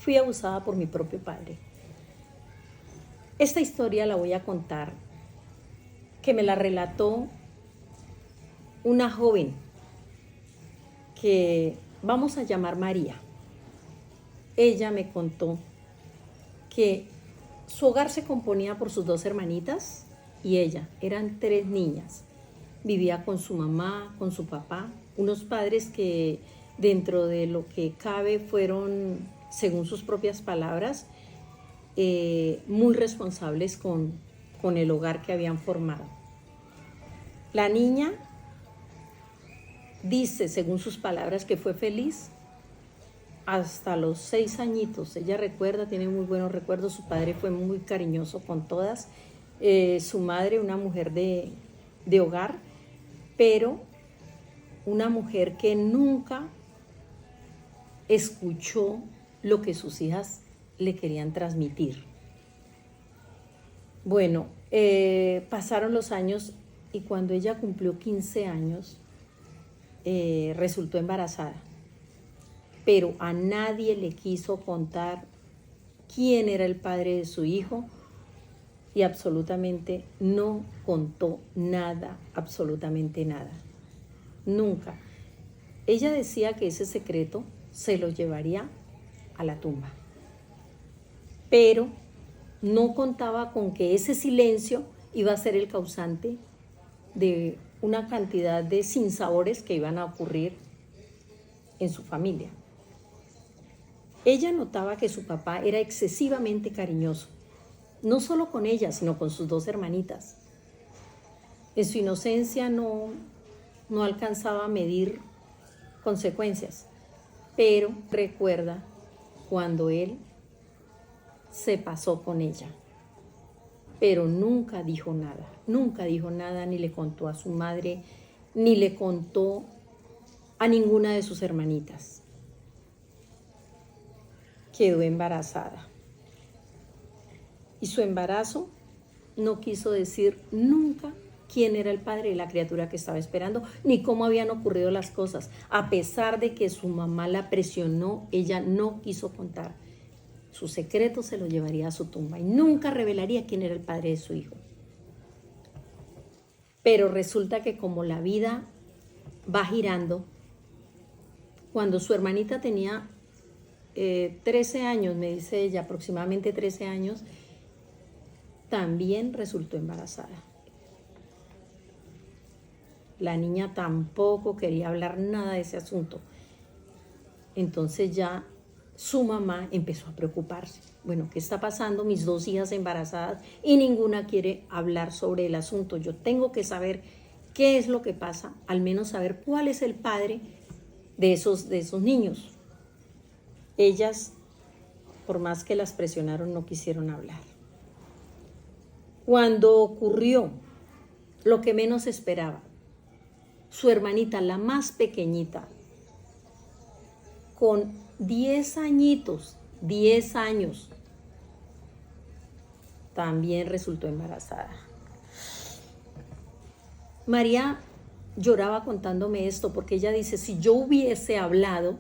fui abusada por mi propio padre. Esta historia la voy a contar, que me la relató una joven que vamos a llamar María. Ella me contó que su hogar se componía por sus dos hermanitas y ella. Eran 3 niñas. Vivía con su mamá, con su papá, unos padres que dentro de lo que cabe fueron, según sus propias palabras, muy responsables con el hogar que habían formado. La niña dice, según sus palabras, que fue feliz hasta los 6 añitos. Ella recuerda, tiene muy buenos recuerdos. Su padre fue muy cariñoso con todas. Su madre, una mujer de hogar, pero una mujer que nunca escuchó lo que sus hijas le querían transmitir. Bueno, pasaron los años y cuando ella cumplió 15 años, resultó embarazada. Pero a nadie le quiso contar quién era el padre de su hijo y absolutamente no contó nada, absolutamente nada. Nunca. Ella decía que ese secreto se lo llevaría a la tumba. Pero no contaba con que ese silencio iba a ser el causante de una cantidad de sinsabores que iban a ocurrir en su familia. Ella notaba que su papá era excesivamente cariñoso, no solo con ella, sino con sus 2 hermanitas. En su inocencia no alcanzaba a medir consecuencias, pero recuerda cuando él se pasó con ella, pero nunca dijo nada, ni le contó a su madre, ni le contó a ninguna de sus hermanitas. Quedó embarazada. Y su embarazo no quiso decir nunca quién era el padre de la criatura que estaba esperando, ni cómo habían ocurrido las cosas. A pesar de que su mamá la presionó, ella no quiso contar. Su secreto se lo llevaría a su tumba y nunca revelaría quién era el padre de su hijo. Pero resulta que como la vida va girando, cuando su hermanita tenía 13 años, me dice ella, aproximadamente 13 años, también resultó embarazada. La niña tampoco quería hablar nada de ese asunto. Entonces ya su mamá empezó a preocuparse. Bueno, ¿qué está pasando? Mis 2 hijas embarazadas y ninguna quiere hablar sobre el asunto. Yo tengo que saber qué es lo que pasa, al menos saber cuál es el padre de esos niños. Ellas, por más que las presionaron, no quisieron hablar. Cuando ocurrió lo que menos esperaba, su hermanita, la más pequeñita, con 10 añitos, 10 años, también resultó embarazada. María lloraba contándome esto porque ella dice, si yo hubiese hablado,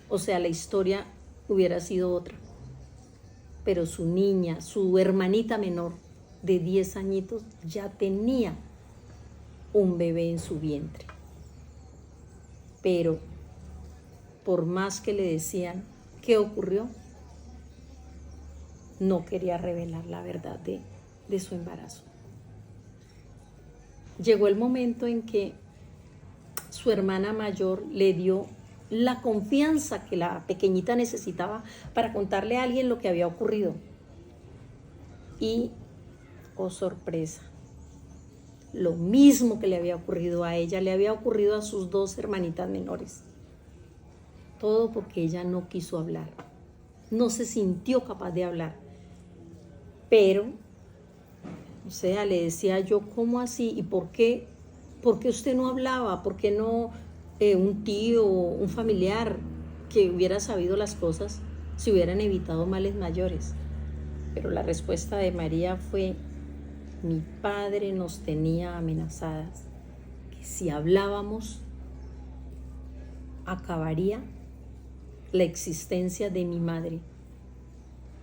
o sea, la historia hubiera sido otra. Pero su niña, su hermanita menor de 10 añitos, ya tenía un bebé en su vientre. Pero por más que le decían qué ocurrió, no quería revelar la verdad de su embarazo. Llegó el momento en que su hermana mayor le dio la confianza que la pequeñita necesitaba para contarle a alguien lo que había ocurrido. Y, oh sorpresa, lo mismo que le había ocurrido a ella, le había ocurrido a sus 2 hermanitas menores. Todo porque ella no quiso hablar, no se sintió capaz de hablar. Pero, o sea, le decía yo, ¿cómo así? ¿Y por qué usted no hablaba? ¿Por qué no un tío, un familiar que hubiera sabido las cosas, se hubieran evitado males mayores? Pero la respuesta de María fue, mi padre nos tenía amenazadas, que si hablábamos, acabaría la existencia de mi madre.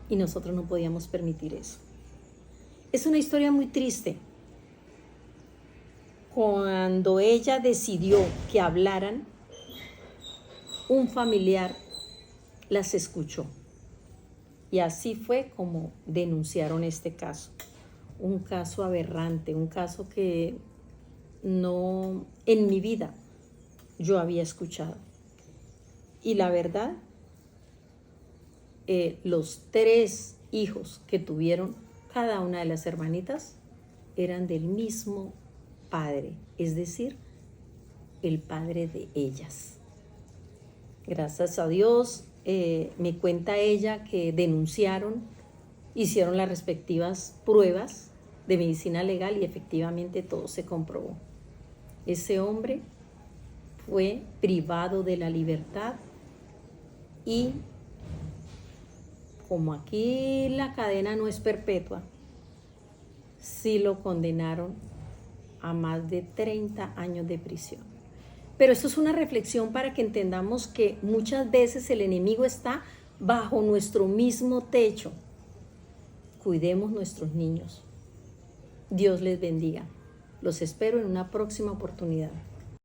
Y nosotros no podíamos permitir eso. Es una historia muy triste. Cuando ella decidió que hablaran, un familiar las escuchó. Y así fue como denunciaron este caso. Un caso aberrante, un caso que no en mi vida yo había escuchado. Y la verdad, los 3 hijos que tuvieron cada una de las hermanitas eran del mismo padre, es decir, el padre de ellas. Gracias a Dios, me cuenta ella que denunciaron, hicieron las respectivas pruebas de medicina legal y efectivamente todo se comprobó. Ese hombre fue privado de la libertad y como aquí la cadena no es perpetua, sí lo condenaron a más de 30 años de prisión. Pero esto es una reflexión para que entendamos que muchas veces el enemigo está bajo nuestro mismo techo. Cuidemos nuestros niños. Dios les bendiga. Los espero en una próxima oportunidad.